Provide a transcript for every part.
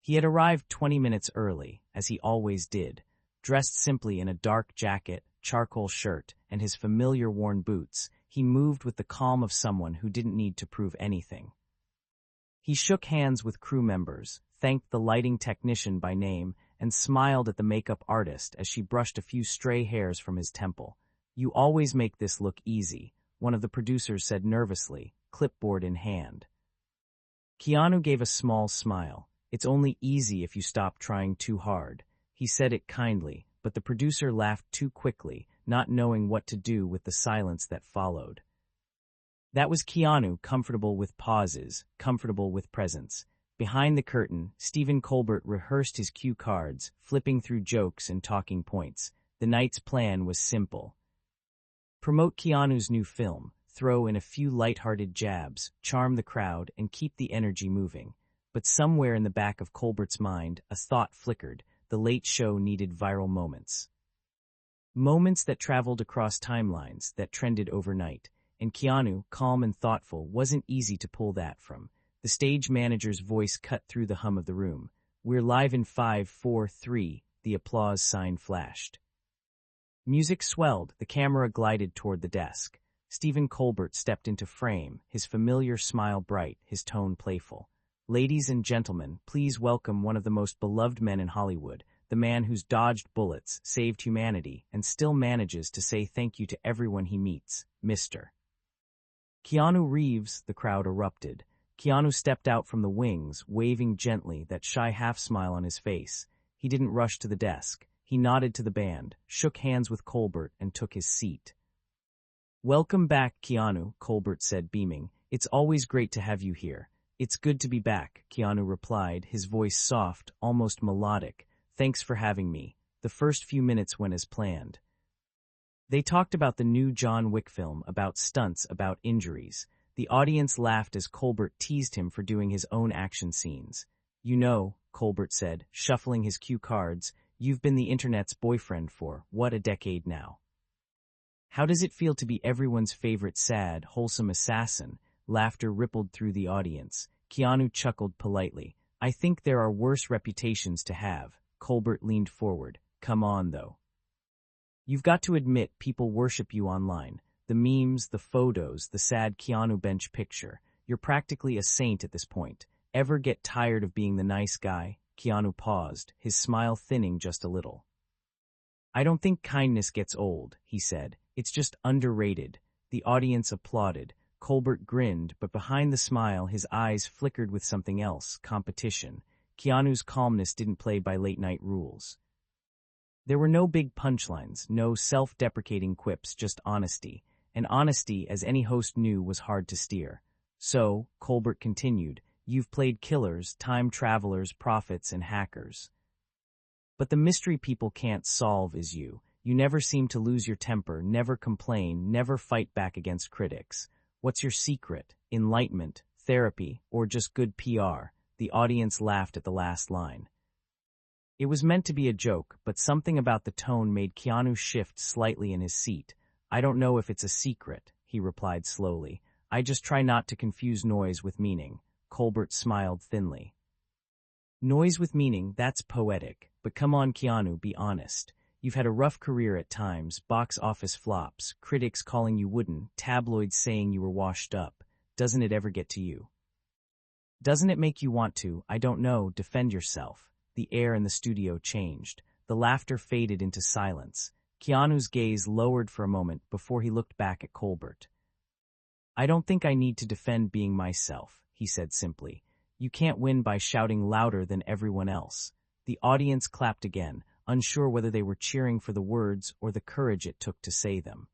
He had arrived 20 minutes early, as he always did, dressed simply in a dark jacket, charcoal shirt, and his familiar worn boots. He moved with the calm of someone who didn't need to prove anything. He shook hands with crew members, thanked the lighting technician by name, and smiled at the makeup artist as she brushed a few stray hairs from his temple. "You always make this look easy," one of the producers said nervously, clipboard in hand. Keanu gave a small smile. "It's only easy if you stop trying too hard." He said it kindly, but the producer laughed too quickly, not knowing what to do with the silence that followed. That was Keanu, comfortable with pauses, comfortable with presence. Behind the curtain, Stephen Colbert rehearsed his cue cards, flipping through jokes and talking points. The night's plan was simple. Promote Keanu's new film, throw in a few lighthearted jabs, charm the crowd, and keep the energy moving. But somewhere in the back of Colbert's mind, a thought flickered. The Late Show needed viral moments. Moments that traveled across timelines, that trended overnight. And Keanu, calm and thoughtful, wasn't easy to pull that from. The stage manager's voice cut through the hum of the room. "We're live in 5, 4, 3, the applause sign flashed. Music swelled, the camera glided toward the desk. Stephen Colbert stepped into frame, his familiar smile bright, his tone playful. "Ladies and gentlemen, please welcome one of the most beloved men in Hollywood, the man who's dodged bullets, saved humanity, and still manages to say thank you to everyone he meets, Mr. Keanu Reeves." The crowd erupted. Keanu stepped out from the wings, waving gently, that shy half-smile on his face. He didn't rush to the desk. He nodded to the band, shook hands with Colbert, and took his seat. "Welcome back, Keanu," Colbert said, beaming. "It's always great to have you here." "It's good to be back," Keanu replied, his voice soft, almost melodic. "Thanks for having me." The first few minutes went as planned. They talked about the new John Wick film, about stunts, about injuries. The audience laughed as Colbert teased him for doing his own action scenes. "You know," Colbert said, shuffling his cue cards, "you've been the internet's boyfriend for, what, a decade now. How does it feel to be everyone's favorite sad, wholesome assassin?" Laughter rippled through the audience. Keanu chuckled politely. "I think there are worse reputations to have." Colbert leaned forward. "Come on, though. You've got to admit people worship you online. The memes, the photos, the sad Keanu bench picture. You're practically a saint at this point. Ever get tired of being the nice guy?" Keanu paused, his smile thinning just a little. "I don't think kindness gets old," he said. "It's just underrated." The audience applauded. Colbert grinned, but behind the smile his eyes flickered with something else, competition. Keanu's calmness didn't play by late-night rules. There were no big punchlines, no self-deprecating quips, just honesty. And honesty, as any host knew, was hard to steer. "So," Colbert continued, "you've played killers, time travelers, prophets, and hackers. But the mystery people can't solve is you. You never seem to lose your temper, never complain, never fight back against critics. What's your secret? Enlightenment, therapy, or just good PR?" The audience laughed at the last line. It was meant to be a joke, but something about the tone made Keanu shift slightly in his seat. "I don't know if it's a secret," he replied slowly. "I just try not to confuse noise with meaning." Colbert smiled thinly. "Noise with meaning, that's poetic. But come on, Keanu, be honest. You've had a rough career at times, box office flops, critics calling you wooden, tabloids saying you were washed up. Doesn't it ever get to you? Doesn't it make you want to, I don't know, defend yourself?" The air in the studio changed. The laughter faded into silence. Keanu's gaze lowered for a moment before he looked back at Colbert. "I don't think I need to defend being myself," he said simply. "You can't win by shouting louder than everyone else." The audience clapped again, unsure whether they were cheering for the words or the courage it took to say them.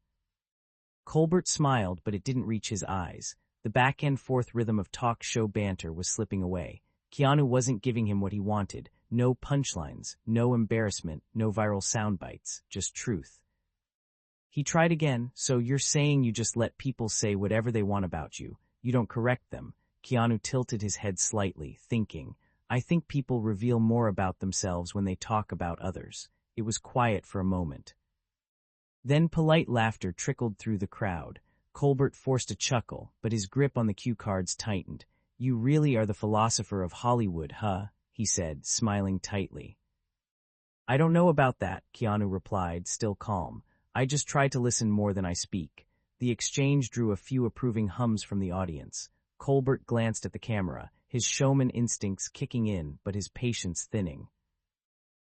Colbert smiled, but it didn't reach his eyes. The back-and-forth rhythm of talk show banter was slipping away. Keanu wasn't giving him what he wanted. No punchlines, no embarrassment, no viral sound bites, just truth. He tried again. "So you're saying you just let people say whatever they want about you? You don't correct them?" Keanu tilted his head slightly, thinking. "I think people reveal more about themselves when they talk about others." It was quiet for a moment. Then polite laughter trickled through the crowd. Colbert forced a chuckle, but his grip on the cue cards tightened. "You really are the philosopher of Hollywood, huh?" he said, smiling tightly. I don't know about that, Keanu replied, still calm. I just try to listen more than I speak. The exchange drew a few approving hums from the audience. Colbert glanced at the camera, his showman instincts kicking in, but his patience thinning.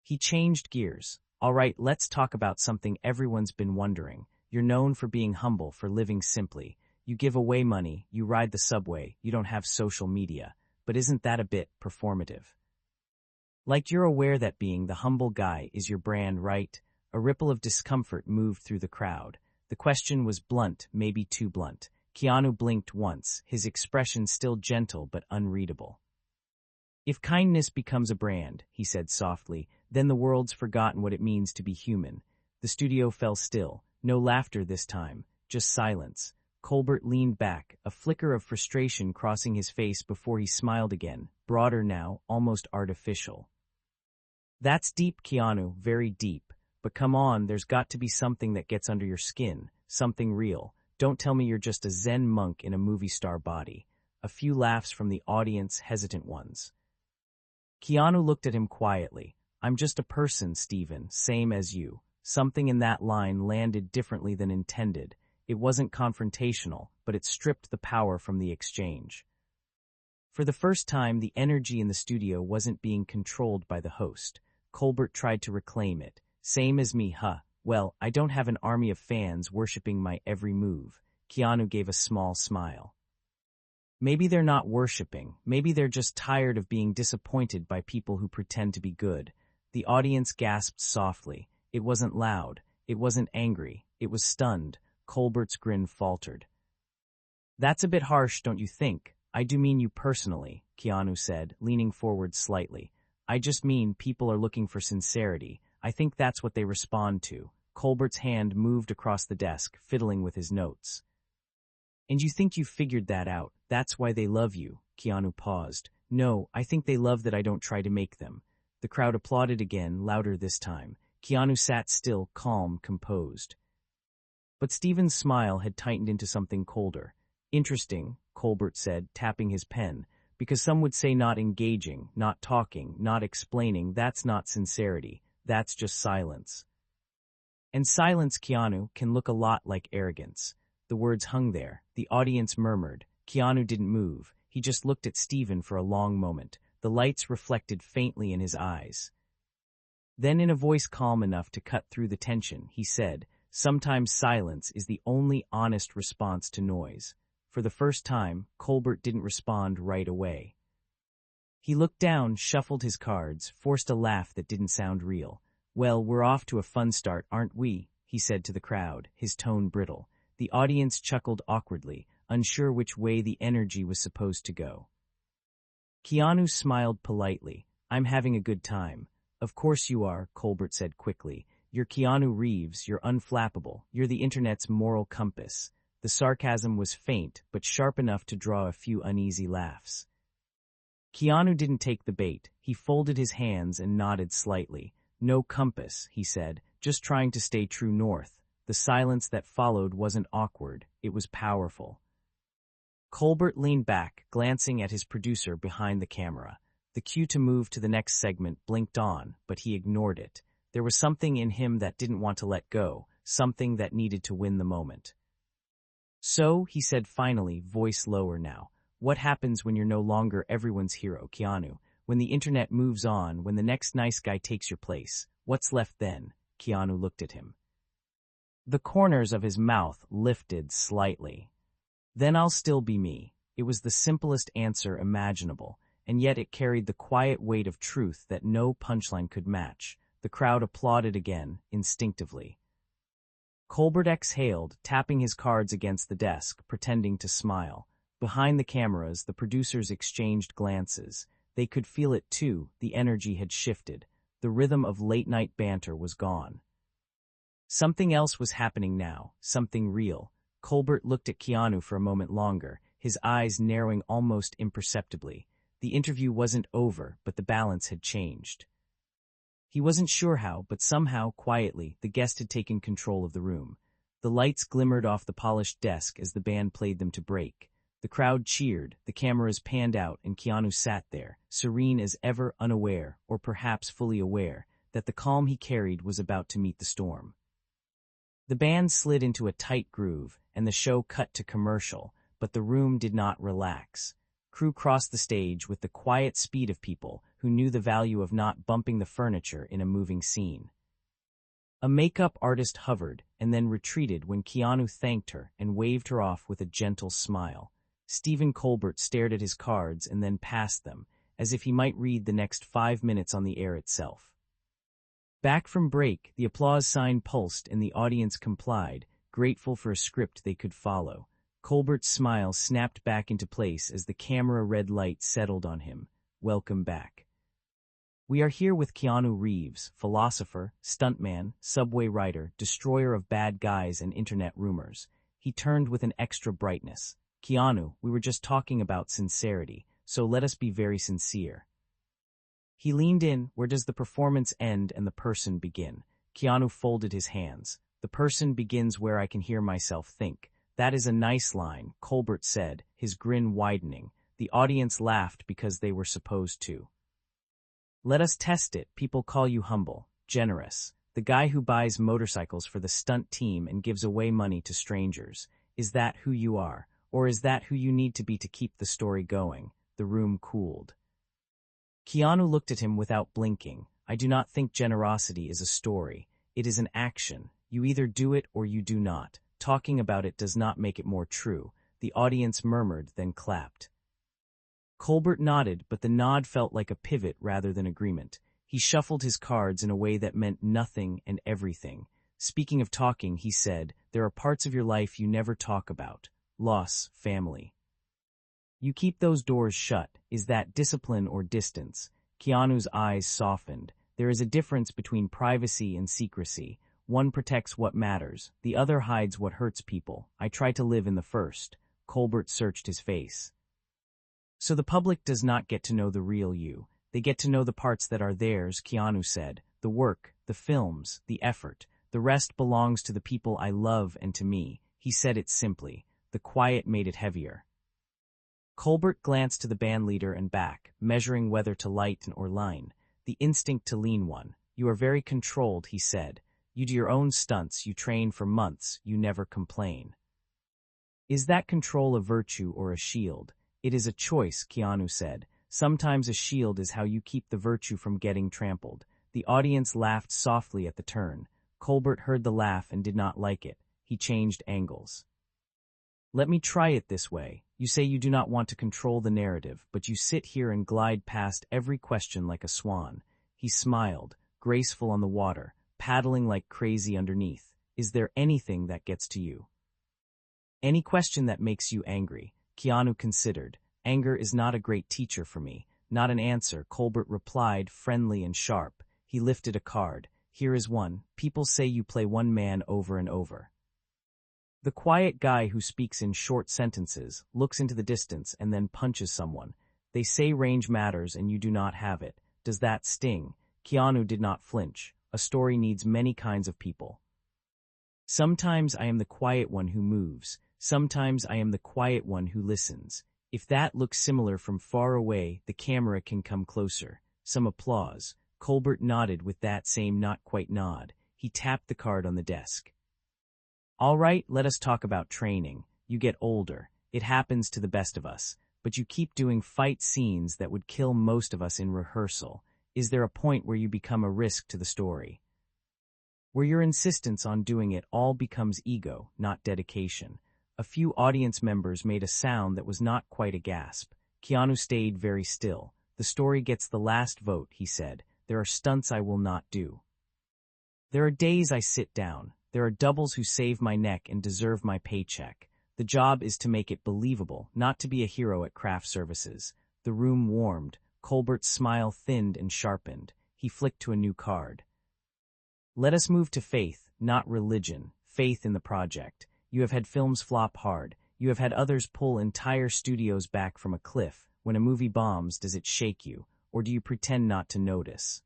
He changed gears. All right, let's talk about something everyone's been wondering. You're known for being humble, for living simply. You give away money, you ride the subway, you don't have social media. But isn't that a bit performative? Like you're aware that being the humble guy is your brand, right? A ripple of discomfort moved through the crowd. The question was blunt, maybe too blunt. Keanu blinked once, his expression still gentle but unreadable. If kindness becomes a brand, he said softly, then the world's forgotten what it means to be human. The studio fell still. No laughter this time, just silence. Colbert leaned back, a flicker of frustration crossing his face before he smiled again, broader now, almost artificial. That's deep, Keanu, very deep. But come on, there's got to be something that gets under your skin, something real. Don't tell me you're just a Zen monk in a movie star body. A few laughs from the audience, hesitant ones. Keanu looked at him quietly. I'm just a person, Steven, same as you. Something in that line landed differently than intended. It wasn't confrontational, but it stripped the power from the exchange. For the first time, the energy in the studio wasn't being controlled by the host. Colbert tried to reclaim it. Same as me, huh? Well, I don't have an army of fans worshipping my every move. Keanu gave a small smile. Maybe they're not worshipping. Maybe they're just tired of being disappointed by people who pretend to be good. The audience gasped softly. It wasn't loud. It wasn't angry. It was stunned. Colbert's grin faltered. That's a bit harsh, don't you think? I do mean you personally, Keanu said, leaning forward slightly. I just mean people are looking for sincerity. I think that's what they respond to. Colbert's hand moved across the desk, fiddling with his notes. And you think you figured that out? That's why they love you? Keanu paused. No, I think they love that I don't try to make them. The crowd applauded again, louder this time. Keanu sat still, calm, composed. But Steven's smile had tightened into something colder. Interesting, Colbert said, tapping his pen, because some would say not engaging, not talking, not explaining, that's not sincerity, that's just silence. And silence, Keanu, can look a lot like arrogance. The words hung there. The audience murmured. Keanu didn't move. He just looked at Steven for a long moment. The lights reflected faintly in his eyes. Then in a voice calm enough to cut through the tension, he said, sometimes silence is the only honest response to noise. For the first time, Colbert didn't respond right away. He looked down, shuffled his cards, forced a laugh that didn't sound real. Well, we're off to a fun start, aren't we? He said to the crowd, his tone brittle. The audience chuckled awkwardly, unsure which way the energy was supposed to go. Keanu smiled politely. I'm having a good time. Of course you are, Colbert said quickly. You're Keanu Reeves, you're unflappable, you're the internet's moral compass. The sarcasm was faint, but sharp enough to draw a few uneasy laughs. Keanu didn't take the bait. He folded his hands and nodded slightly. No compass, he said, just trying to stay true north. The silence that followed wasn't awkward, it was powerful. Colbert leaned back, glancing at his producer behind the camera. The cue to move to the next segment blinked on, but he ignored it. There was something in him that didn't want to let go, something that needed to win the moment. So, he said finally, voice lower now, what happens when you're no longer everyone's hero, Keanu? When the internet moves on, when the next nice guy takes your place, what's left then? Keanu looked at him. The corners of his mouth lifted slightly. Then I'll still be me. It was the simplest answer imaginable, and yet it carried the quiet weight of truth that no punchline could match. The crowd applauded again, instinctively. Colbert exhaled, tapping his cards against the desk, pretending to smile. Behind the cameras, the producers exchanged glances. They could feel it too, the energy had shifted. The rhythm of late-night banter was gone. Something else was happening now, something real. Colbert looked at Keanu for a moment longer, his eyes narrowing almost imperceptibly. The interview wasn't over, but the balance had changed. He wasn't sure how, but somehow, quietly, the guest had taken control of the room. The lights glimmered off the polished desk as the band played them to break. The crowd cheered, the cameras panned out, and Keanu sat there, serene as ever, unaware, or perhaps fully aware, that the calm he carried was about to meet the storm. The band slid into a tight groove, and the show cut to commercial, but the room did not relax. Crew crossed the stage with the quiet speed of people who knew the value of not bumping the furniture in a moving scene. A makeup artist hovered and then retreated when Keanu thanked her and waved her off with a gentle smile. Stephen Colbert stared at his cards and then passed them, as if he might read the next 5 minutes on the air itself. Back from break, the applause sign pulsed and the audience complied, grateful for a script they could follow. Colbert's smile snapped back into place as the camera red light settled on him. Welcome back. We are here with Keanu Reeves, philosopher, stuntman, subway rider, destroyer of bad guys and internet rumors. He turned with an extra brightness. Keanu, we were just talking about sincerity, so let us be very sincere. He leaned in. Where does the performance end and the person begin? Keanu folded his hands. The person begins where I can hear myself think. That is a nice line, Colbert said, his grin widening. The audience laughed because they were supposed to. Let us test it. People call you humble, generous. The guy who buys motorcycles for the stunt team and gives away money to strangers. Is that who you are? Or is that who you need to be to keep the story going? The room cooled. Keanu looked at him without blinking. I do not think generosity is a story. It is an action. You either do it or you do not. Talking about it does not make it more true. The audience murmured, then clapped. Colbert nodded, but the nod felt like a pivot rather than agreement. He shuffled his cards in a way that meant nothing and everything. Speaking of talking, he said, there are parts of your life you never talk about. Loss, family. You keep those doors shut. Is that discipline or distance? Keanu's eyes softened. There is a difference between privacy and secrecy. One protects what matters. The other hides what hurts people. I try to live in the first. Colbert searched his face. So the public does not get to know the real you. They get to know the parts that are theirs, Keanu said. The work, the films, the effort. The rest belongs to the people I love and to me. He said it simply. The quiet made it heavier. Colbert glanced to the bandleader and back, measuring whether to lighten or line. The instinct to lean one. You are very controlled, he said. You do your own stunts, you train for months, you never complain. Is that control a virtue or a shield? It is a choice, Keanu said. Sometimes a shield is how you keep the virtue from getting trampled. The audience laughed softly at the turn. Colbert heard the laugh and did not like it. He changed angles. Let me try it this way. You say you do not want to control the narrative, but you sit here and glide past every question like a swan. He smiled, graceful on the water, paddling like crazy underneath. Is there anything that gets to you? Any question that makes you angry? Keanu considered. Anger is not a great teacher for me. Not an answer, Colbert replied, friendly and sharp. He lifted a card. Here is one. People say you play one man over and over. The quiet guy who speaks in short sentences, looks into the distance, and then punches someone. They say range matters and you do not have it. Does that sting? Keanu did not flinch. A story needs many kinds of people. Sometimes I am the quiet one who moves. Sometimes I am the quiet one who listens. If that looks similar from far away, the camera can come closer. Some applause. Colbert nodded with that same not quite nod. He tapped the card on the desk. All right, let us talk about training. You get older. It happens to the best of us. But you keep doing fight scenes that would kill most of us in rehearsal. Is there a point where you become a risk to the story? Where your insistence on doing it all becomes ego, not dedication. A few audience members made a sound that was not quite a gasp. Keanu stayed very still. The story gets the last vote, he said. There are stunts I will not do. There are days I sit down. There are doubles who save my neck and deserve my paycheck. The job is to make it believable, not to be a hero at craft services. The room warmed. Colbert's smile thinned and sharpened. He flicked to a new card. Let us move to faith, not religion. Faith in the project. You have had films flop hard. You have had others pull entire studios back from a cliff. When a movie bombs, does it shake you, or do you pretend not to notice?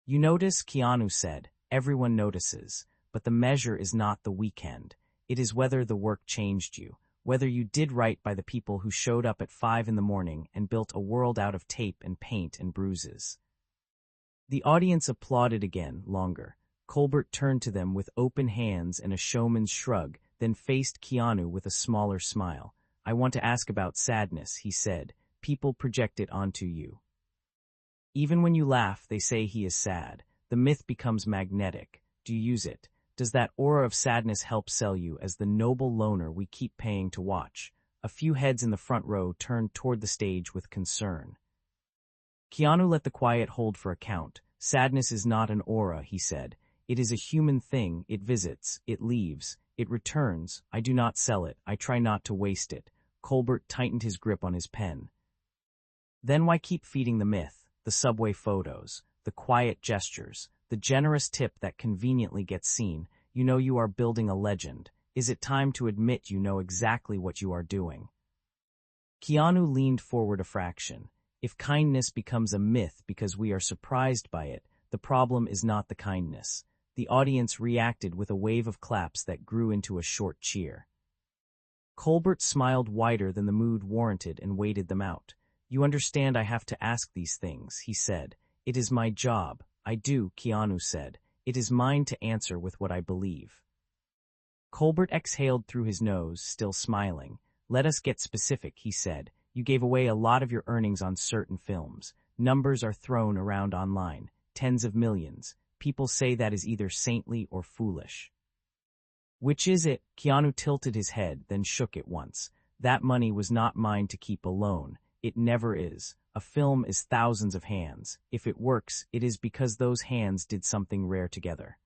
You notice, Keanu said. Everyone notices. But the measure is not the weekend. It is whether the work changed you, whether you did right by the people who showed up at 5 in the morning and built a world out of tape and paint and bruises. The audience applauded again, longer. Colbert turned to them with open hands and a showman's shrug, then faced Keanu with a smaller smile. "I want to ask about sadness," he said. "People project it onto you. Even when you laugh, they say he is sad. The myth becomes magnetic. Do you use it? Does that aura of sadness help sell you as the noble loner we keep paying to watch?" A few heads in the front row turned toward the stage with concern. Keanu let the quiet hold for account. "Sadness is not an aura," he said. "It is a human thing. It visits, it leaves, it returns. I do not sell it. I try not to waste it." Colbert tightened his grip on his pen. "Then why keep feeding the myth? The subway photos, the quiet gestures, the generous tip that conveniently gets seen. You know you are building a legend. Is it time to admit you know exactly what you are doing?" Keanu leaned forward a fraction. "If kindness becomes a myth because we are surprised by it, the problem is not the kindness." The audience reacted with a wave of claps that grew into a short cheer. Colbert smiled wider than the mood warranted and waited them out. "You understand I have to ask these things," he said. "It is my job." "I do," Keanu said. "It is mine to answer with what I believe." Colbert exhaled through his nose, still smiling. "Let us get specific," he said. "You gave away a lot of your earnings on certain films. Numbers are thrown around online. Tens of millions. People say that is either saintly or foolish. Which is it?" Keanu tilted his head, then shook it once. "That money was not mine to keep alone. It never is. A film is thousands of hands. If it works, it is because those hands did something rare together."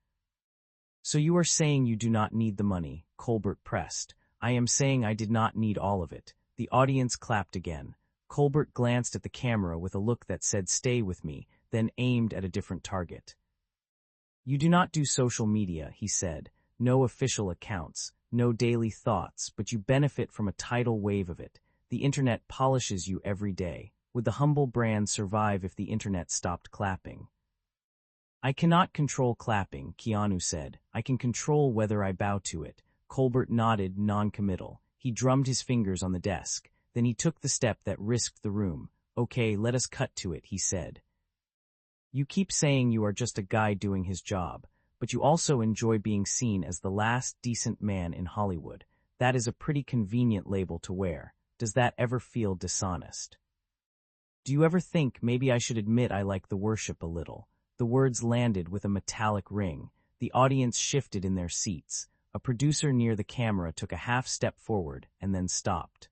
"So you are saying you do not need the money?" Colbert pressed. "I am saying I did not need all of it." The audience clapped again. Colbert glanced at the camera with a look that said, "Stay with me," then aimed at a different target. "You do not do social media," he said. "No official accounts, no daily thoughts, but you benefit from a tidal wave of it. The internet polishes you every day. Would the humble brand survive if the internet stopped clapping?" "I cannot control clapping," Keanu said. "I can control whether I bow to it." Colbert nodded, non-committal. He drummed his fingers on the desk. Then he took the step that risked the room. "Okay, let us cut to it," he said. "You keep saying you are just a guy doing his job, but you also enjoy being seen as the last decent man in Hollywood. That is a pretty convenient label to wear. Does that ever feel dishonest? Do you ever think maybe I should admit I like the worship a little?" The words landed with a metallic ring. The audience shifted in their seats. A producer near the camera took a half step forward and then stopped.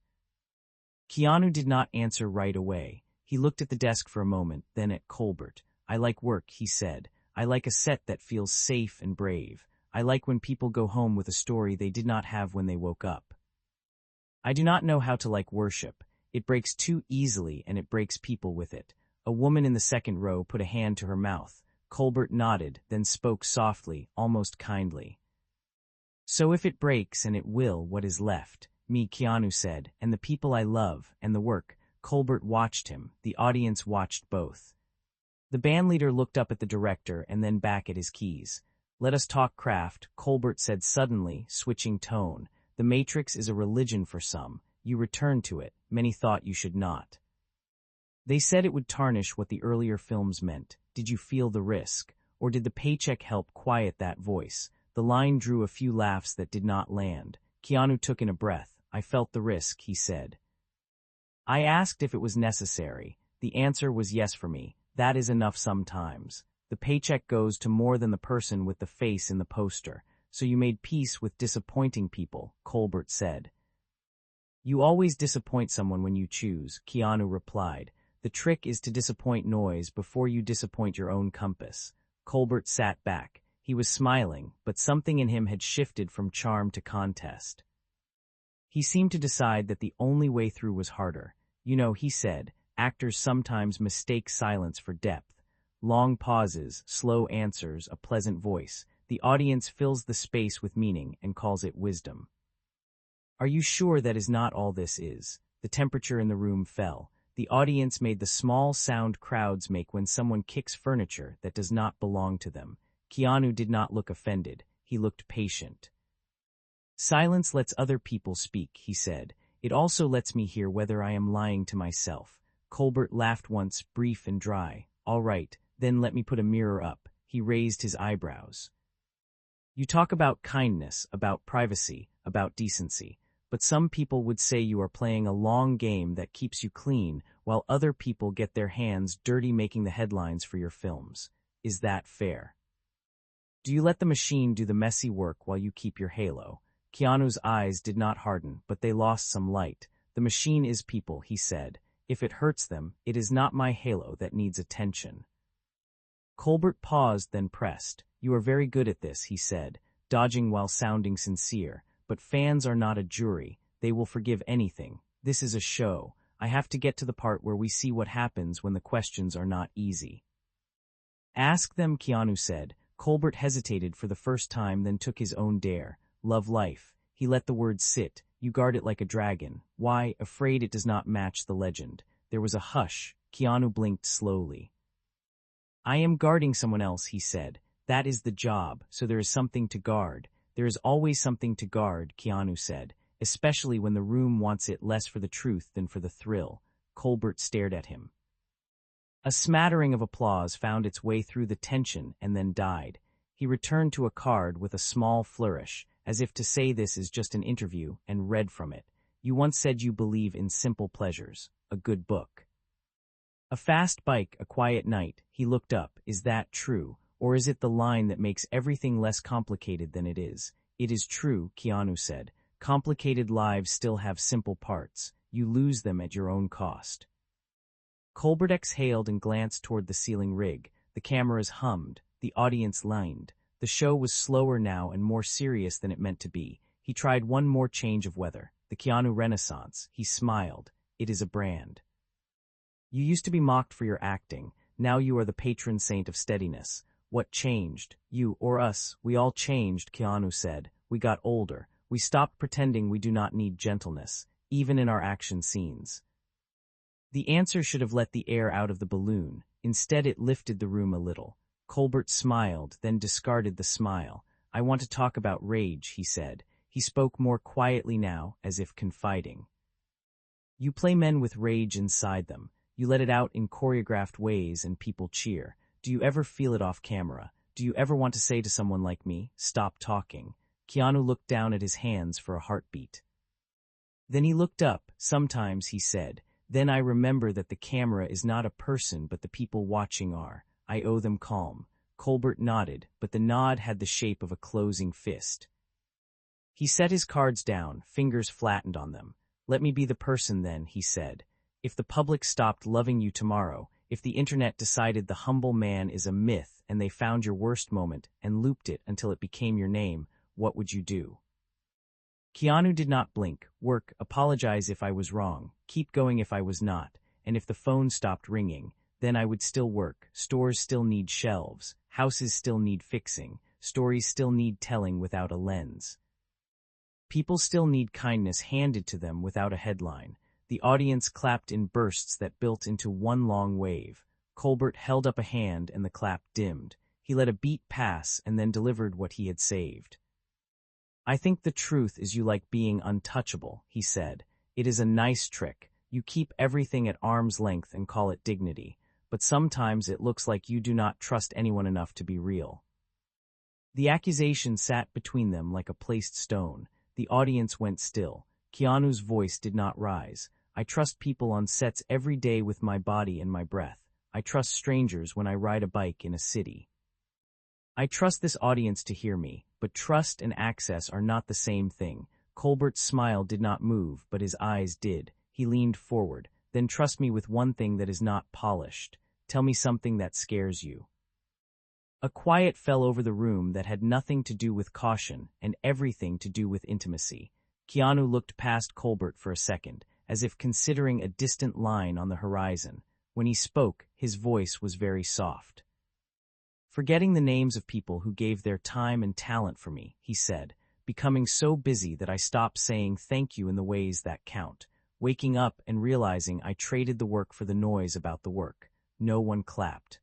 Keanu did not answer right away. He looked at the desk for a moment, then at Colbert. "I like work," he said. "I like a set that feels safe and brave. I like when people go home with a story they did not have when they woke up. I do not know how to like worship. It breaks too easily and it breaks people with it." A woman in the second row put a hand to her mouth. Colbert nodded, then spoke softly, almost kindly. "So if it breaks, and it will, what is left?" "Me," Keanu said, "and the people I love, and the work." Colbert watched him. The audience watched both. The bandleader looked up at the director and then back at his keys. "Let us talk craft," Colbert said suddenly, switching tone. "The Matrix is a religion for some. You return to it. Many thought you should not. They said it would tarnish what the earlier films meant. Did you feel the risk? Or did the paycheck help quiet that voice?" The line drew a few laughs that did not land. Keanu took in a breath. "I felt the risk," he said. "I asked if it was necessary. The answer was yes for me. That is enough sometimes. The paycheck goes to more than the person with the face in the poster. So you made peace with disappointing people," Colbert said. "You always disappoint someone when you choose," Keanu replied. "The trick is to disappoint noise before you disappoint your own compass." Colbert sat back. He was smiling, but something in him had shifted from charm to contest. He seemed to decide that the only way through was harder. "You know," he said, "actors sometimes mistake silence for depth. Long pauses, slow answers, a pleasant voice. The audience fills the space with meaning and calls it wisdom. Are you sure that is not all this is?" The temperature in the room fell. The audience made the small sound crowds make when someone kicks furniture that does not belong to them. Keanu did not look offended. He looked patient. Silence lets other people speak, he said. It also lets me hear whether I am lying to myself. Colbert laughed once, brief and dry. All right, then let me put a mirror up. He raised his eyebrows. You talk about kindness, about privacy, about decency, but some people would say you are playing a long game that keeps you clean, while other people get their hands dirty making the headlines for your films. Is that fair? Do you let the machine do the messy work while you keep your halo? Keanu's eyes did not harden, but they lost some light. The machine is people, he said. If it hurts them, it is not my halo that needs attention. Colbert paused, then pressed. You are very good at this, he said, dodging while sounding sincere. But fans are not a jury. They will forgive anything. This is a show. I have to get to the part where we see what happens when the questions are not easy. Ask them, Keanu said. Colbert hesitated for the first time, then took his own dare. Love life. He let the word sit. You guard it like a dragon. Why? Afraid it does not match the legend. There was a hush. Keanu blinked slowly. I am guarding someone else, he said. That is the job, so there is something to guard. There is always something to guard, Keanu said, especially when the room wants it less for the truth than for the thrill. Colbert stared at him. A smattering of applause found its way through the tension and then died. He returned to a card with a small flourish, as if to say this is just an interview, and read from it. You once said you believe in simple pleasures. A good book. A fast bike, a quiet night. He looked up. Is that true? Or is it the line that makes everything less complicated than it is? It is true, Keanu said. Complicated lives still have simple parts. You lose them at your own cost. Colbert exhaled and glanced toward the ceiling rig. The cameras hummed. The audience lined. The show was slower now and more serious than it meant to be. He tried one more change of weather. The Keanu Renaissance. He smiled. It is a brand. You used to be mocked for your acting. Now you are the patron saint of steadiness. What changed? You or us? We all changed, Keanu said. We got older. We stopped pretending we do not need gentleness, even in our action scenes. The answer should have let the air out of the balloon. Instead, it lifted the room a little. Colbert smiled, then discarded the smile. I want to talk about rage, he said. He spoke more quietly now, as if confiding. You play men with rage inside them. You let it out in choreographed ways and people cheer. Do you ever feel it off camera? Do you ever want to say to someone like me, stop talking? Keanu looked down at his hands for a heartbeat. Then he looked up. Sometimes, he said. Then I remember that the camera is not a person, but the people watching are. I owe them calm. Colbert nodded, but the nod had the shape of a closing fist. He set his cards down, fingers flattened on them. Let me be the person then, he said. If the public stopped loving you tomorrow, if the internet decided the humble man is a myth and they found your worst moment and looped it until it became your name, what would you do? Keanu did not blink. Work, apologize if I was wrong, keep going if I was not, and if the phone stopped ringing, then I would still work. Stores still need shelves, houses still need fixing, stories still need telling without a lens. People still need kindness handed to them without a headline. The audience clapped in bursts that built into one long wave. Colbert held up a hand and the clap dimmed. He let a beat pass and then delivered what he had saved. I think the truth is you like being untouchable, he said. It is a nice trick. You keep everything at arm's length and call it dignity, but sometimes it looks like you do not trust anyone enough to be real. The accusation sat between them like a placed stone. The audience went still. Keanu's voice did not rise. I trust people on sets every day with my body and my breath. I trust strangers when I ride a bike in a city. I trust this audience to hear me, but trust and access are not the same thing. Colbert's smile did not move, but his eyes did. He leaned forward. Then trust me with one thing that is not polished. Tell me something that scares you. A quiet fell over the room that had nothing to do with caution and everything to do with intimacy. Keanu looked past Colbert for a second, as if considering a distant line on the horizon. When he spoke, his voice was very soft. Forgetting the names of people who gave their time and talent for me, he said, becoming so busy that I stopped saying thank you in the ways that count. Waking up and realizing I traded the work for the noise about the work. No one clapped.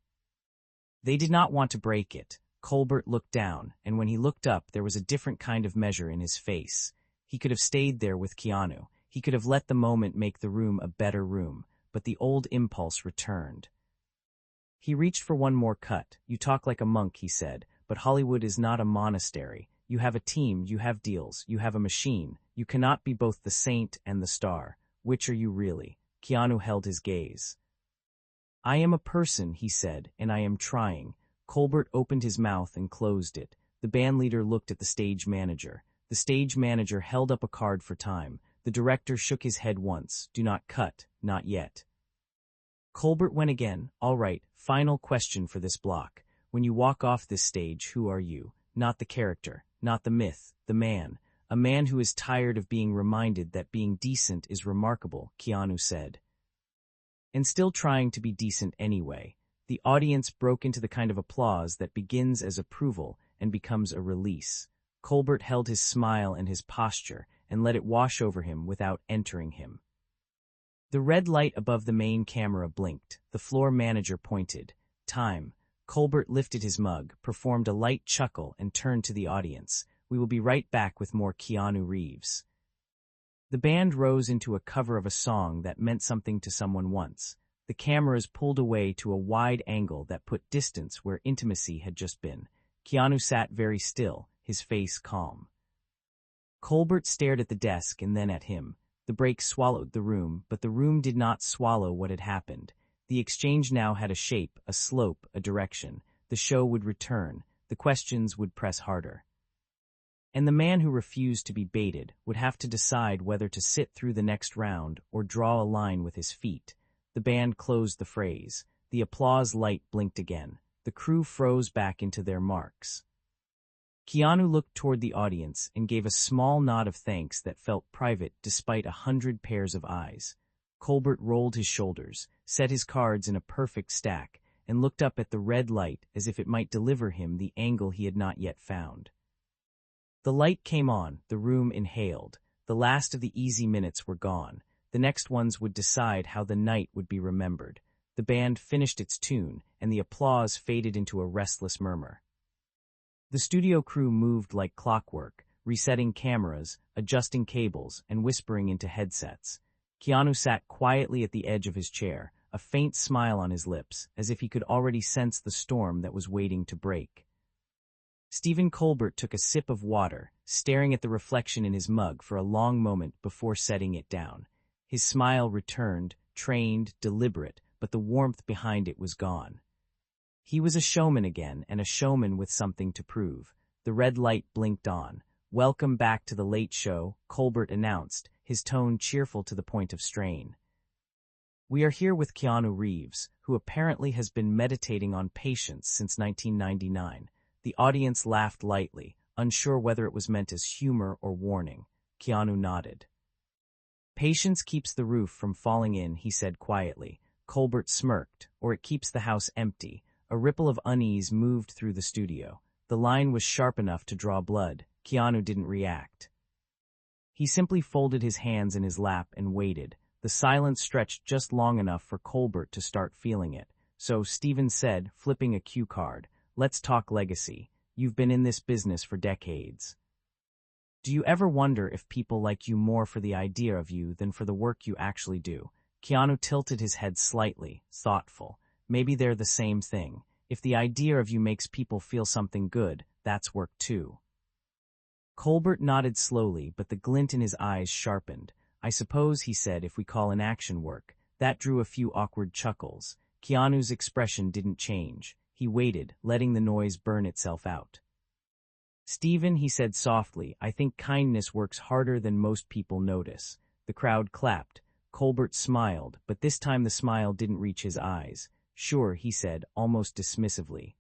They did not want to break it. Colbert looked down, and when he looked up, there was a different kind of measure in his face. He could have stayed there with Keanu. He could have let the moment make the room a better room, but the old impulse returned. He reached for one more cut. "You talk like a monk," he said, "but Hollywood is not a monastery. You have a team, you have deals, you have a machine. You cannot be both the saint and the star. Which are you really?" Keanu held his gaze. "I am a person," he said, "and I am trying." Colbert opened his mouth and closed it. The bandleader looked at the stage manager. The stage manager held up a card for time. The director shook his head once. "Do not cut, not yet." Colbert went again. "All right, final question for this block. When you walk off this stage, who are you? Not the character, not the myth, the man. A man who is tired of being reminded that being decent is remarkable," Keanu said. "And still trying to be decent anyway." The audience broke into the kind of applause that begins as approval and becomes a release. Colbert held his smile and his posture and let it wash over him without entering him. The red light above the main camera blinked. The floor manager pointed. "Time." Colbert lifted his mug, performed a light chuckle, and turned to the audience. "We will be right back with more Keanu Reeves." The band rose into a cover of a song that meant something to someone once. The cameras pulled away to a wide angle that put distance where intimacy had just been. Keanu sat very still, his face calm. Colbert stared at the desk and then at him. The break swallowed the room, but the room did not swallow what had happened. The exchange now had a shape, a slope, a direction. The show would return. The questions would press harder. And the man who refused to be baited would have to decide whether to sit through the next round or draw a line with his feet. The band closed the phrase. The applause light blinked again. The crew froze back into their marks. Keanu looked toward the audience and gave a small nod of thanks that felt private despite 100 pairs of eyes. Colbert rolled his shoulders, set his cards in a perfect stack, and looked up at the red light as if it might deliver him the angle he had not yet found. The light came on, the room inhaled. The last of the easy minutes were gone. The next ones would decide how the night would be remembered. The band finished its tune, and the applause faded into a restless murmur. The studio crew moved like clockwork, resetting cameras, adjusting cables, and whispering into headsets. Keanu sat quietly at the edge of his chair, a faint smile on his lips, as if he could already sense the storm that was waiting to break. Stephen Colbert took a sip of water, staring at the reflection in his mug for a long moment before setting it down. His smile returned, trained, deliberate, but the warmth behind it was gone. He was a showman again, and a showman with something to prove. The red light blinked on. "Welcome back to the Late Show," Colbert announced, his tone cheerful to the point of strain. "We are here with Keanu Reeves, who apparently has been meditating on patience since 1999. The audience laughed lightly, unsure whether it was meant as humor or warning. Keanu nodded. "Patience keeps the roof from falling in," he said quietly. Colbert smirked. "Or it keeps the house empty." A ripple of unease moved through the studio. The line was sharp enough to draw blood. Keanu didn't react. He simply folded his hands in his lap and waited. The silence stretched just long enough for Colbert to start feeling it. So Stephen said, flipping a cue card, "Let's talk legacy. You've been in this business for decades. Do you ever wonder if people like you more for the idea of you than for the work you actually do?" Keanu tilted his head slightly, thoughtful. "Maybe they're the same thing. If the idea of you makes people feel something good, that's work too." Colbert nodded slowly, but the glint in his eyes sharpened. "I suppose," he said, "if we call inaction work." That drew a few awkward chuckles. Keanu's expression didn't change. He waited, letting the noise burn itself out. "Stephen," he said softly, "I think kindness works harder than most people notice." The crowd clapped. Colbert smiled, but this time the smile didn't reach his eyes. "Sure," he said, almost dismissively.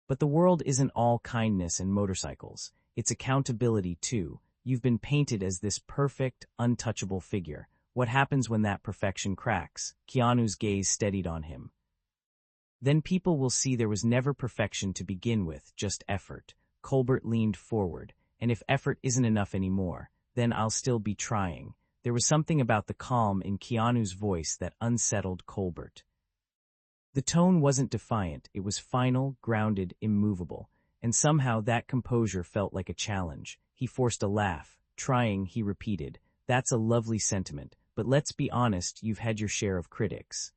"But the world isn't all kindness and motorcycles. It's accountability, too. You've been painted as this perfect, untouchable figure. What happens when that perfection cracks?" Keanu's gaze steadied on him. "Then people will see there was never perfection to begin with, just effort." Colbert leaned forward. "And if effort isn't enough anymore, then I'll still be trying." There was something about the calm in Keanu's voice that unsettled Colbert. The tone wasn't defiant, it was final, grounded, immovable, and somehow that composure felt like a challenge. He forced a laugh. Trying, he repeated, "That's a lovely sentiment, but let's be honest, you've had your share of critics.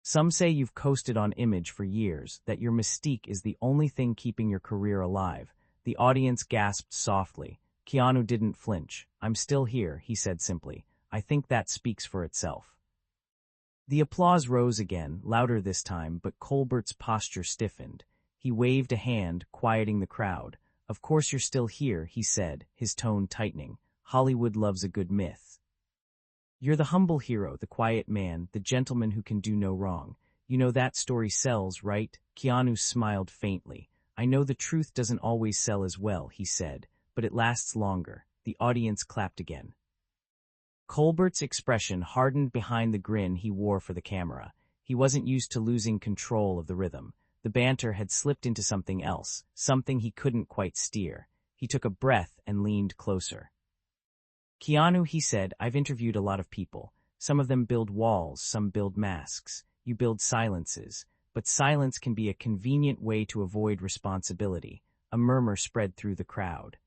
Some say you've coasted on image for years, that your mystique is the only thing keeping your career alive." The audience gasped softly. Keanu didn't flinch. "I'm still here," he said simply. "I think that speaks for itself." The applause rose again, louder this time, but Colbert's posture stiffened. He waved a hand, quieting the crowd. "Of course you're still here," he said, his tone tightening. "Hollywood loves a good myth. You're the humble hero, the quiet man, the gentleman who can do no wrong. You know that story sells, right?" Keanu smiled faintly. "I know the truth doesn't always sell as well," he said, "but it lasts longer." The audience clapped again. Colbert's expression hardened behind the grin he wore for the camera. He wasn't used to losing control of the rhythm. The banter had slipped into something else, something he couldn't quite steer. He took a breath and leaned closer. "Keanu," he said, "I've interviewed a lot of people. Some of them build walls, some build masks. You build silences. But silence can be a convenient way to avoid responsibility." A murmur spread through the crowd.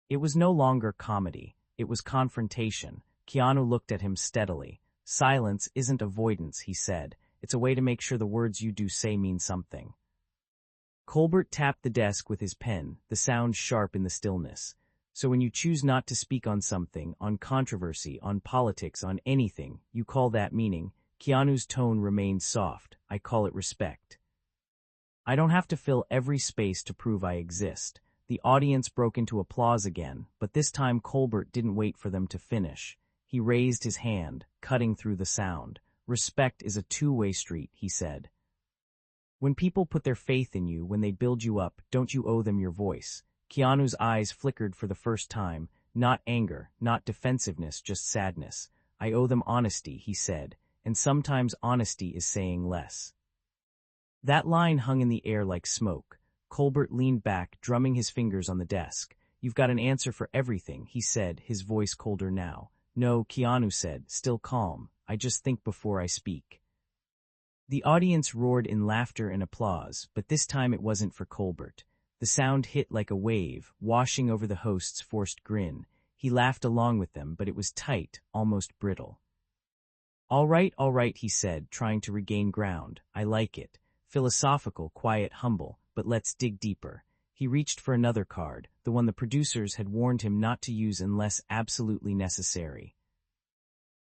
It was no longer comedy. It was confrontation. Keanu looked at him steadily. "Silence isn't avoidance," he said. "It's a way to make sure the words you do say mean something." Colbert tapped the desk with his pen, the sound sharp in the stillness. "So when you choose not to speak on something, on controversy, on politics, on anything, you call that meaning?" Keanu's tone remained soft. "I call it respect. I don't have to fill every space to prove I exist." The audience broke into applause again, but this time Colbert didn't wait for them to finish. He raised his hand, cutting through the sound. "Respect is a two-way street," he said. "When people put their faith in you, when they build you up, don't you owe them your voice?" Keanu's eyes flickered for the first time, not anger, not defensiveness, just sadness. "I owe them honesty," he said, "and sometimes honesty is saying less." That line hung in the air like smoke. Colbert leaned back, drumming his fingers on the desk. "You've got an answer for everything," he said, his voice colder now. "No," Keanu said, still calm. "I just think before I speak." The audience roared in laughter and applause, but this time it wasn't for Colbert. The sound hit like a wave, washing over the host's forced grin. He laughed along with them, but it was tight, almost brittle. All right," he said, trying to regain ground. "I like it. Philosophical, quiet, humble. But let's dig deeper." He reached for another card, the one the producers had warned him not to use unless absolutely necessary.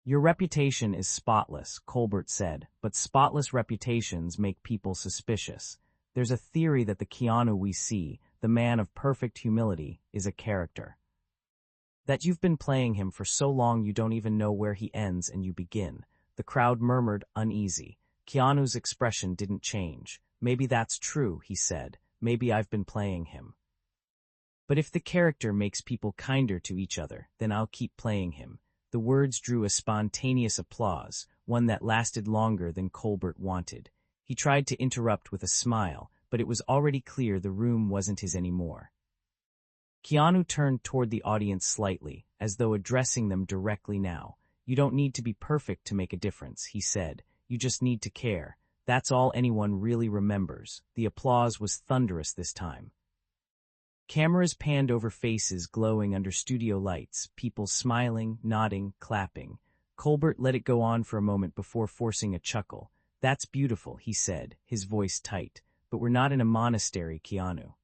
"Your reputation is spotless," Colbert said, "but spotless reputations make people suspicious. There's a theory that the Keanu we see, the man of perfect humility, is a character. That you've been playing him for so long you don't even know where he ends and you begin." The crowd murmured, uneasy. Keanu's expression didn't change. "Maybe that's true," he said. "Maybe I've been playing him. But if the character makes people kinder to each other, then I'll keep playing him." The words drew a spontaneous applause, one that lasted longer than Colbert wanted. He tried to interrupt with a smile, but it was already clear the room wasn't his anymore. Keanu turned toward the audience slightly, as though addressing them directly now. "You don't need to be perfect to make a difference," he said. "You just need to care. That's all anyone really remembers." The applause was thunderous this time. Cameras panned over faces glowing under studio lights, people smiling, nodding, clapping. Colbert let it go on for a moment before forcing a chuckle. "That's beautiful," he said, his voice tight. "But we're not in a monastery, Keanu.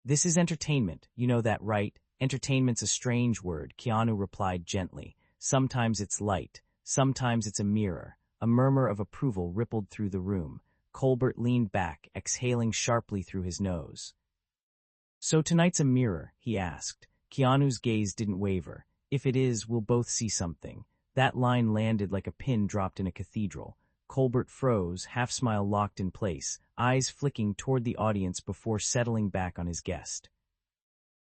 This is entertainment, you know that, right?" "Entertainment's a strange word," Keanu replied gently. "Sometimes it's light, sometimes it's a mirror." A murmur of approval rippled through the room. Colbert leaned back, exhaling sharply through his nose. "So tonight's a mirror?" he asked. Keanu's gaze didn't waver. "If it is, we'll both see something." That line landed like a pin dropped in a cathedral. Colbert froze, half-smile locked in place, eyes flicking toward the audience before settling back on his guest.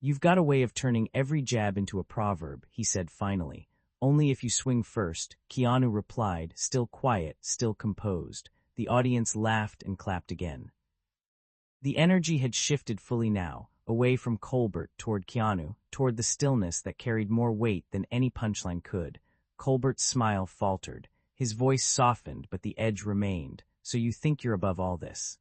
"You've got a way of turning every jab into a proverb," he said finally. "Only if you swing first," Keanu replied, still quiet, still composed. The audience laughed and clapped again. The energy had shifted fully now, away from Colbert toward Keanu, toward the stillness that carried more weight than any punchline could. Colbert's smile faltered. His voice softened, but the edge remained. So you think you're above all this?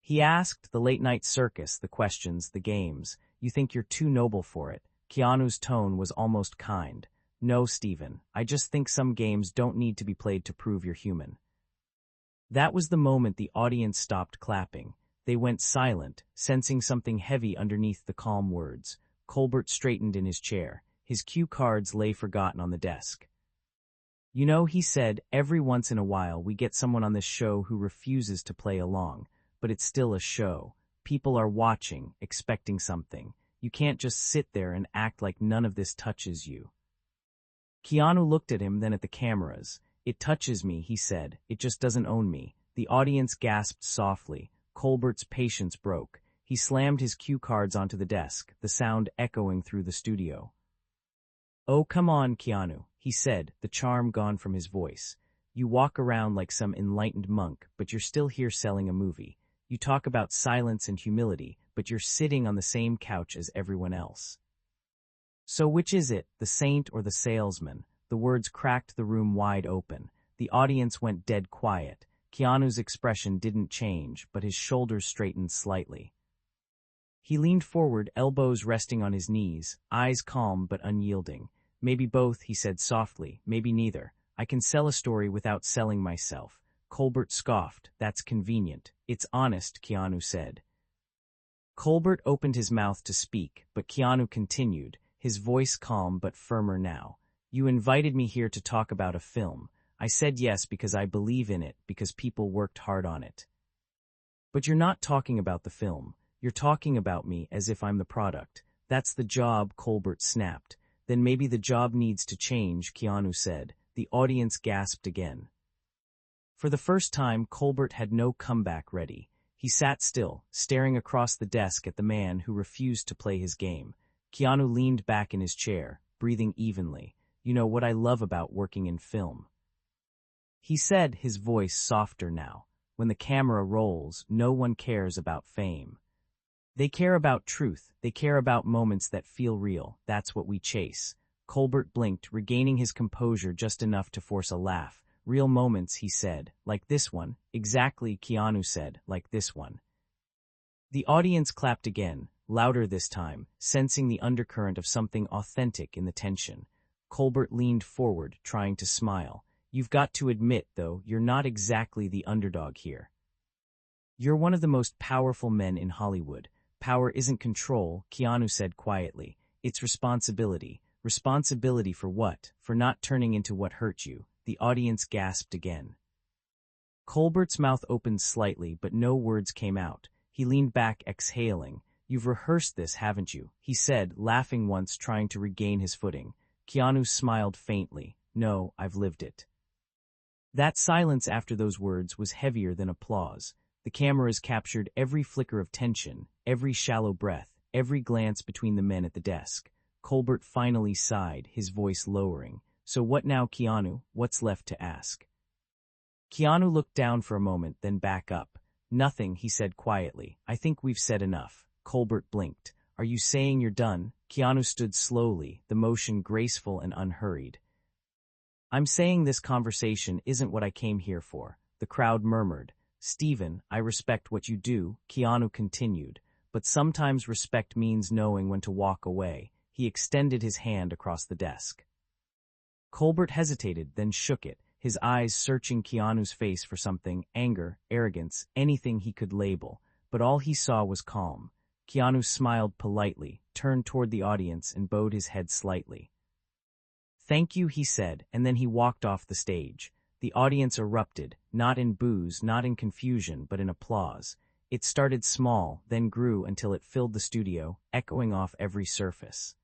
He asked, the late-night circus, the questions, the games. You think you're too noble for it? Keanu's tone was almost kind. No, Stephen, I just think some games don't need to be played to prove you're human. That was the moment the audience stopped clapping. They went silent, sensing something heavy underneath the calm words. Colbert straightened in his chair. His cue cards lay forgotten on the desk. You know, he said, every once in a while we get someone on this show who refuses to play along. But it's still a show. People are watching, expecting something. You can't just sit there and act like none of this touches you. Keanu looked at him, then at the cameras. It touches me, he said. It just doesn't own me. The audience gasped softly. Colbert's patience broke. He slammed his cue cards onto the desk, the sound echoing through the studio. Oh, come on, Keanu, he said, the charm gone from his voice. You walk around like some enlightened monk, but you're still here selling a movie. You talk about silence and humility, but you're sitting on the same couch as everyone else. So which is it, the saint or the salesman? The words cracked the room wide open. The audience went dead quiet. Keanu's expression didn't change, but his shoulders straightened slightly. He leaned forward, elbows resting on his knees, eyes calm but unyielding. Maybe both, he said softly, maybe neither. I can sell a story without selling myself. Colbert scoffed. That's convenient. It's honest, Keanu said. Colbert opened his mouth to speak, but Keanu continued, his voice calm but firmer now. You invited me here to talk about a film. I said yes because I believe in it, because people worked hard on it. But you're not talking about the film. You're talking about me as if I'm the product. That's the job, Colbert snapped. Then maybe the job needs to change, Keanu said. The audience gasped again. For the first time, Colbert had no comeback ready. He sat still, staring across the desk at the man who refused to play his game. Keanu leaned back in his chair, breathing evenly. You know what I love about working in film? He said, his voice softer now. When the camera rolls, no one cares about fame. They care about truth. They care about moments that feel real. That's what we chase. Colbert blinked, regaining his composure just enough to force a laugh. Real moments, he said. Like this one. Exactly, Keanu said. Like this one. The audience clapped again, louder this time, sensing the undercurrent of something authentic in the tension. Colbert leaned forward, trying to smile. You've got to admit, though, you're not exactly the underdog here. You're one of the most powerful men in Hollywood. Power isn't control, Keanu said quietly. It's responsibility. Responsibility for what? For not turning into what hurt you. The audience gasped again. Colbert's mouth opened slightly, but no words came out. He leaned back, exhaling. You've rehearsed this, haven't you? He said, laughing once, trying to regain his footing. Keanu smiled faintly. No, I've lived it. That silence after those words was heavier than applause. The cameras captured every flicker of tension, every shallow breath, every glance between the men at the desk. Colbert finally sighed, his voice lowering. So what now, Keanu? What's left to ask? Keanu looked down for a moment, then back up. Nothing, he said quietly. I think we've said enough. Colbert blinked. Are you saying you're done? Keanu stood slowly, the motion graceful and unhurried. I'm saying this conversation isn't what I came here for. The crowd murmured. Stephen, I respect what you do, Keanu continued, but sometimes respect means knowing when to walk away. He extended his hand across the desk. Colbert hesitated, then shook it, his eyes searching Keanu's face for something, anger, arrogance, anything he could label, but all he saw was calm. Keanu smiled politely, turned toward the audience, and bowed his head slightly. Thank you, he said, and then he walked off the stage. The audience erupted, not in boos, not in confusion, but in applause. It started small, then grew until it filled the studio, echoing off every surface.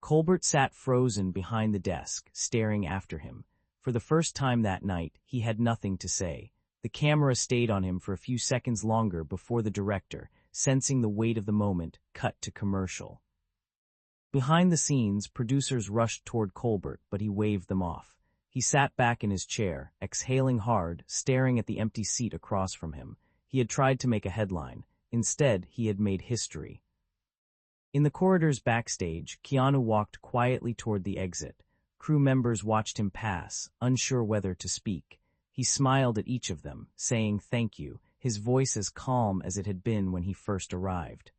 Colbert sat frozen behind the desk, staring after him. For the first time that night, he had nothing to say. The camera stayed on him for a few seconds longer before the director, sensing the weight of the moment, cut to commercial. Behind the scenes, producers rushed toward Colbert, but he waved them off. He sat back in his chair, exhaling hard, staring at the empty seat across from him. He had tried to make a headline. Instead, he had made history. In the corridors backstage, Keanu walked quietly toward the exit. Crew members watched him pass, unsure whether to speak. He smiled at each of them, saying thank you, his voice as calm as it had been when he first arrived.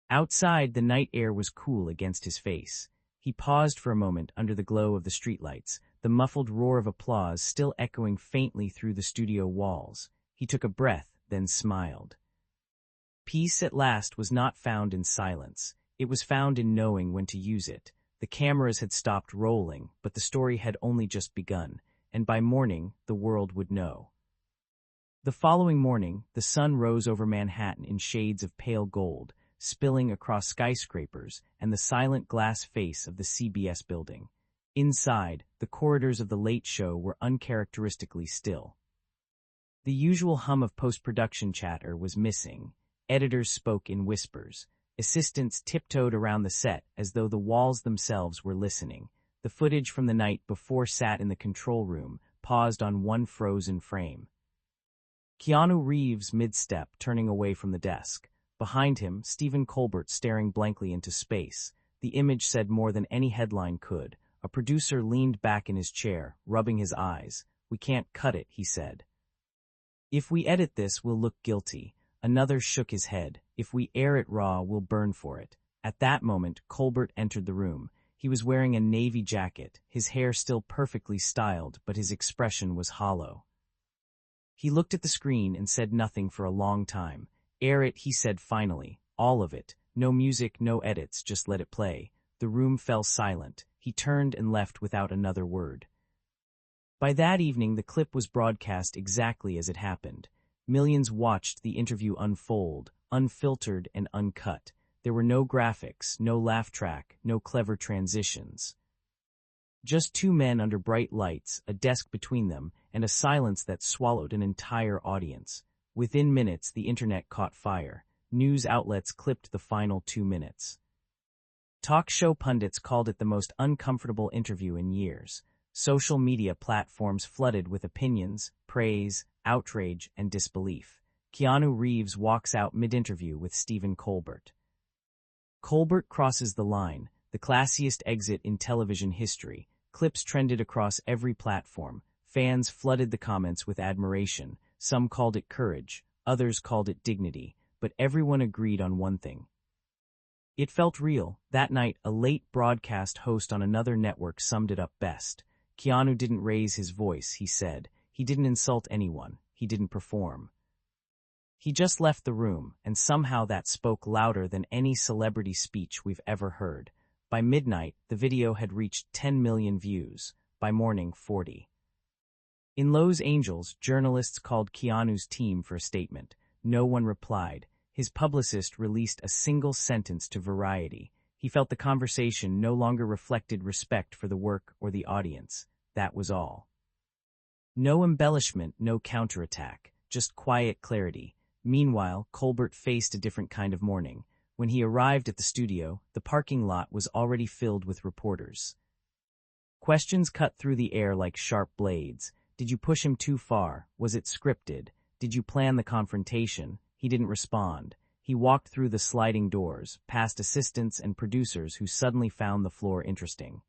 Outside, the night air was cool against his face. He paused for a moment under the glow of the streetlights, the muffled roar of applause still echoing faintly through the studio walls. He took a breath, then smiled. Peace at last was not found in silence. It was found in knowing when to use it. The cameras had stopped rolling, but the story had only just begun, and by morning, the world would know. The following morning, the sun rose over Manhattan in shades of pale gold, spilling across skyscrapers and the silent glass face of the CBS building. Inside, the corridors of the Late Show were uncharacteristically still. The usual hum of post-production chatter was missing. Editors spoke in whispers. Assistants tiptoed around the set as though the walls themselves were listening. The footage from the night before sat in the control room, paused on one frozen frame. Keanu Reeves mid-step, turning away from the desk. Behind him, Stephen Colbert staring blankly into space. The image said more than any headline could. A producer leaned back in his chair, rubbing his eyes. "We can't cut it," he said. "If we edit this, we'll look guilty." Another shook his head. "If we air it raw, we'll burn for it." At that moment, Colbert entered the room. He was wearing a navy jacket, his hair still perfectly styled, but his expression was hollow. He looked at the screen and said nothing for a long time. "Air it," he said finally. "All of it. No music, no edits, just let it play." The room fell silent. He turned and left without another word. By that evening, the clip was broadcast exactly as it happened. Millions watched the interview unfold, unfiltered and uncut. There were no graphics, no laugh track, no clever transitions. Just two men under bright lights, a desk between them, and a silence that swallowed an entire audience. Within minutes, the internet caught fire. News outlets clipped the final 2 minutes. Talk show pundits called it the most uncomfortable interview in years. Social media platforms flooded with opinions, praise, outrage, and disbelief. Keanu Reeves walks out mid-interview with Stephen Colbert. Colbert crosses the line, the classiest exit in television history. Clips trended across every platform. Fans flooded the comments with admiration. Some called it courage, others called it dignity, but everyone agreed on one thing. It felt real. That night, a late broadcast host on another network summed it up best. Keanu didn't raise his voice, he said. He didn't insult anyone. He didn't perform. He just left the room, and somehow that spoke louder than any celebrity speech we've ever heard. By midnight, the video had reached 10 million views. By morning, 40. In Los Angeles, journalists called Keanu's team for a statement. No one replied. His publicist released a single sentence to Variety. He felt the conversation no longer reflected respect for the work or the audience. That was all. No embellishment, no counterattack, just quiet clarity. Meanwhile, Colbert faced a different kind of morning. When he arrived at the studio, the parking lot was already filled with reporters. Questions cut through the air like sharp blades. Did you push him too far? Was it scripted? Did you plan the confrontation? He didn't respond. He walked through the sliding doors, past assistants and producers who suddenly found the floor interesting.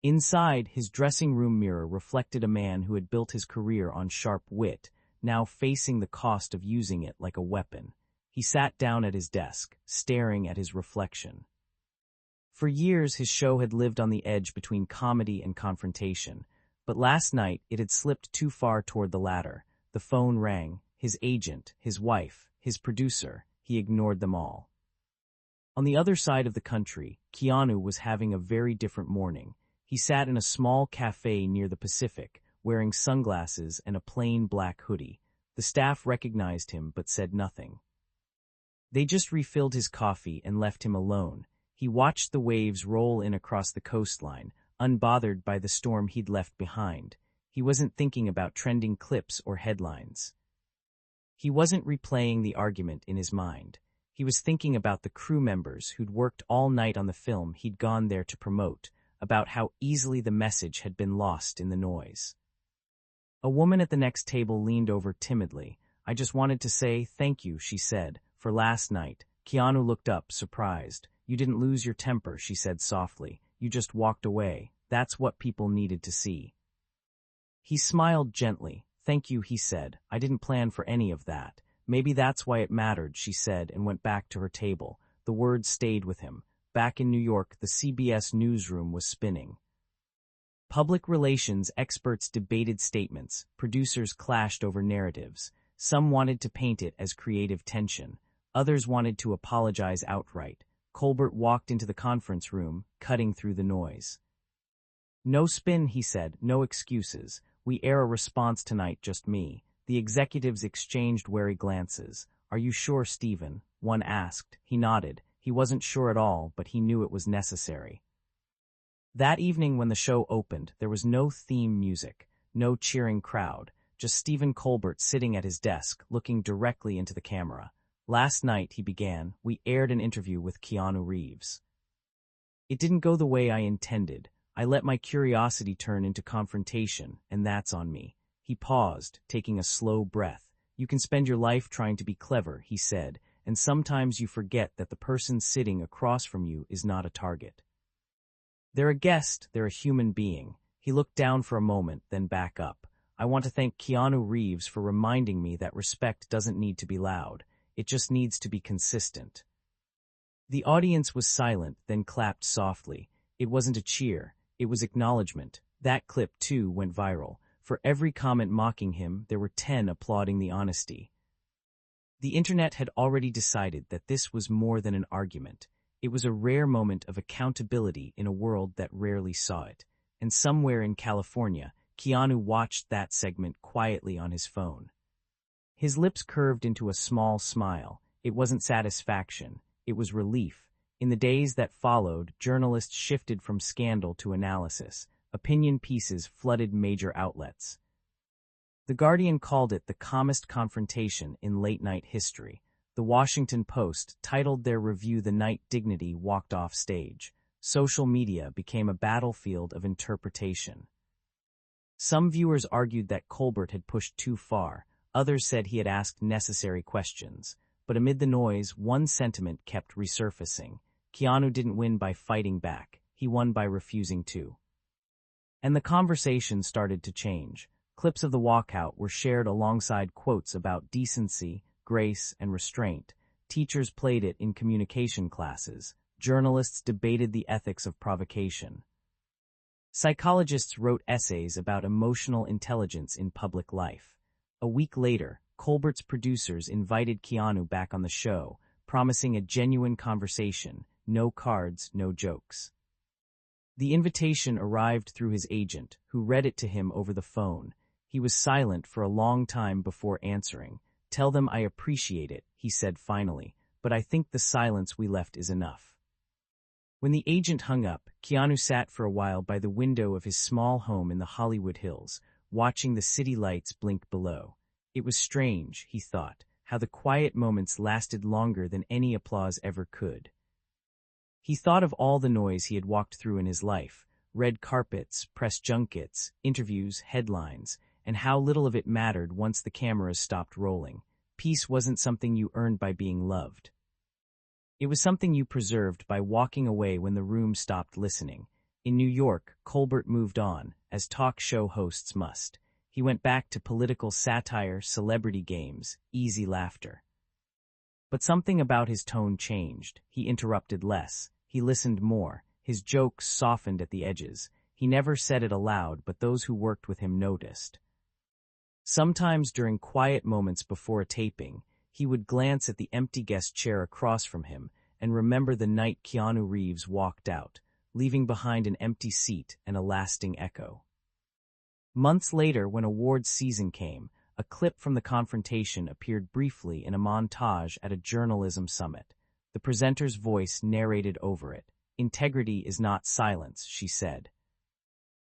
Inside, his dressing room mirror reflected a man who had built his career on sharp wit, now facing the cost of using it like a weapon. He sat down at his desk, staring at his reflection. For years, his show had lived on the edge between comedy and confrontation. But last night, it had slipped too far toward the latter. The phone rang. His agent, his wife, his producer. He ignored them all. On the other side of the country, Keanu was having a very different morning. He sat in a small cafe near the Pacific, wearing sunglasses and a plain black hoodie. The staff recognized him but said nothing. They just refilled his coffee and left him alone. He watched the waves roll in across the coastline, unbothered by the storm he'd left behind. He wasn't thinking about trending clips or headlines. He wasn't replaying the argument in his mind. He was thinking about the crew members who'd worked all night on the film he'd gone there to promote, about how easily the message had been lost in the noise. A woman at the next table leaned over timidly. "I just wanted to say thank you," she said, "for last night." Keanu looked up, surprised. "You didn't lose your temper," she said softly. "You just walked away." That's what people needed to see. He smiled gently. Thank you, he said. I didn't plan for any of that. Maybe that's why it mattered, she said, and went back to her table. The words stayed with him. Back in New York, the CBS newsroom was spinning. Public relations experts debated statements. Producers clashed over narratives. Some wanted to paint it as creative tension. Others wanted to apologize outright. Colbert walked into the conference room, cutting through the noise. No spin, he said, no excuses. We air a response tonight, just me. The executives exchanged wary glances. Are you sure, Stephen? One asked. He nodded. He wasn't sure at all, but he knew it was necessary. That evening when the show opened, there was no theme music, no cheering crowd, just Stephen Colbert sitting at his desk, looking directly into the camera. Last night, he began, we aired an interview with Keanu Reeves. It didn't go the way I intended. I let my curiosity turn into confrontation, and that's on me. He paused, taking a slow breath. You can spend your life trying to be clever, he said, and sometimes you forget that the person sitting across from you is not a target. They're a guest, they're a human being. He looked down for a moment, then back up. I want to thank Keanu Reeves for reminding me that respect doesn't need to be loud. It just needs to be consistent. The audience was silent, then clapped softly. It wasn't a cheer. It was acknowledgement. That clip, too, went viral. For every comment mocking him, there were 10 applauding the honesty. The internet had already decided that this was more than an argument. It was a rare moment of accountability in a world that rarely saw it. And somewhere in California, Keanu watched that segment quietly on his phone. His lips curved into a small smile. It wasn't satisfaction. It was relief. In the days that followed, journalists shifted from scandal to analysis. Opinion pieces flooded major outlets. The Guardian called it the calmest confrontation in late-night history. The Washington Post titled their review the night dignity walked off stage. Social media became a battlefield of interpretation. Some viewers argued that Colbert had pushed too far. Others said he had asked necessary questions. But amid the noise, one sentiment kept resurfacing. Keanu didn't win by fighting back. He won by refusing to. And the conversation started to change. Clips of the walkout were shared alongside quotes about decency, grace, and restraint. Teachers played it in communication classes. Journalists debated the ethics of provocation. Psychologists wrote essays about emotional intelligence in public life. A week later, Colbert's producers invited Keanu back on the show, promising a genuine conversation, no cards, no jokes. The invitation arrived through his agent, who read it to him over the phone. He was silent for a long time before answering. Tell them I appreciate it, he said finally, but I think the silence we left is enough. When the agent hung up, Keanu sat for a while by the window of his small home in the Hollywood Hills, watching the city lights blink below. It was strange, he thought, how the quiet moments lasted longer than any applause ever could. He thought of all the noise he had walked through in his life, red carpets, press junkets, interviews, headlines, and how little of it mattered once the cameras stopped rolling. Peace wasn't something you earned by being loved. It was something you preserved by walking away when the room stopped listening. In New York, Colbert moved on, as talk show hosts must. He went back to political satire, celebrity games, easy laughter. But something about his tone changed. He interrupted less. He listened more. His jokes softened at the edges. He never said it aloud, but those who worked with him noticed. Sometimes during quiet moments before a taping, he would glance at the empty guest chair across from him and remember the night Keanu Reeves walked out, leaving behind an empty seat and a lasting echo. Months later, when awards season came, a clip from the confrontation appeared briefly in a montage at a journalism summit. The presenter's voice narrated over it. Integrity is not silence, she said.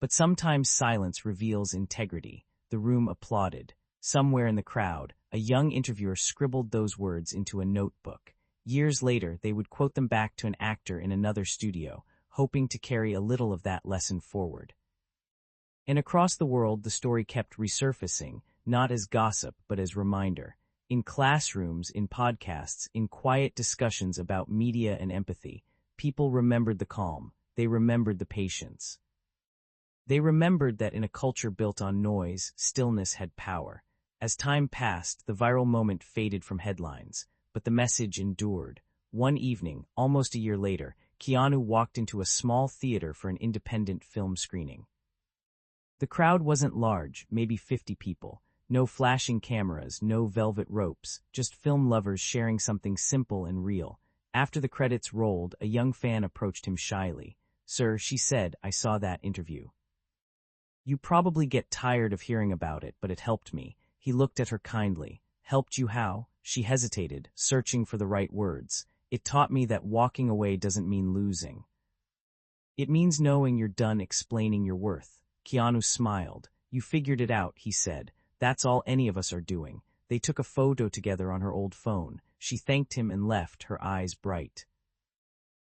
But sometimes silence reveals integrity. The room applauded. Somewhere in the crowd, a young interviewer scribbled those words into a notebook. Years later, they would quote them back to an actor in another studio, hoping to carry a little of that lesson forward. And across the world, the story kept resurfacing, not as gossip, but as reminder. In classrooms, in podcasts, in quiet discussions about media and empathy, people remembered the calm. They remembered the patience. They remembered that in a culture built on noise, stillness had power. As time passed, the viral moment faded from headlines, but the message endured. One evening, almost a year later, Keanu walked into a small theater for an independent film screening. The crowd wasn't large, maybe 50 people. No flashing cameras, no velvet ropes, just film lovers sharing something simple and real. After the credits rolled, a young fan approached him shyly. "Sir," she said, "I saw that interview. You probably get tired of hearing about it, but it helped me." He looked at her kindly. "Helped you how?" She hesitated, searching for the right words. "It taught me that walking away doesn't mean losing. It means knowing you're done explaining your worth." Keanu smiled. "You figured it out," he said. "That's all any of us are doing." They took a photo together on her old phone. She thanked him and left, her eyes bright.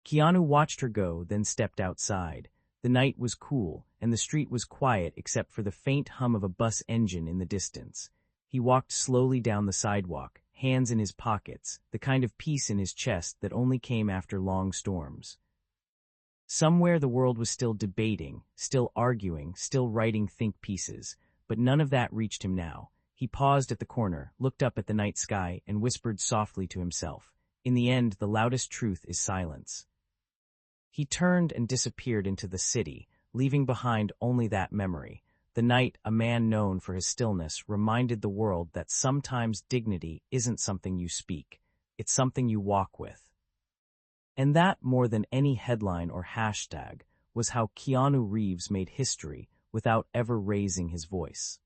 Keanu watched her go, then stepped outside. The night was cool, and the street was quiet except for the faint hum of a bus engine in the distance. He walked slowly down the sidewalk, hands in his pockets, the kind of peace in his chest that only came after long storms. Somewhere the world was still debating, still arguing, still writing think pieces, but none of that reached him now. He paused at the corner, looked up at the night sky, and whispered softly to himself, "In the end, the loudest truth is silence." He turned and disappeared into the city, leaving behind only that memory. The night, a man known for his stillness reminded the world that sometimes dignity isn't something you speak, it's something you walk with. And that, more than any headline or hashtag, was how Keanu Reeves made history without ever raising his voice.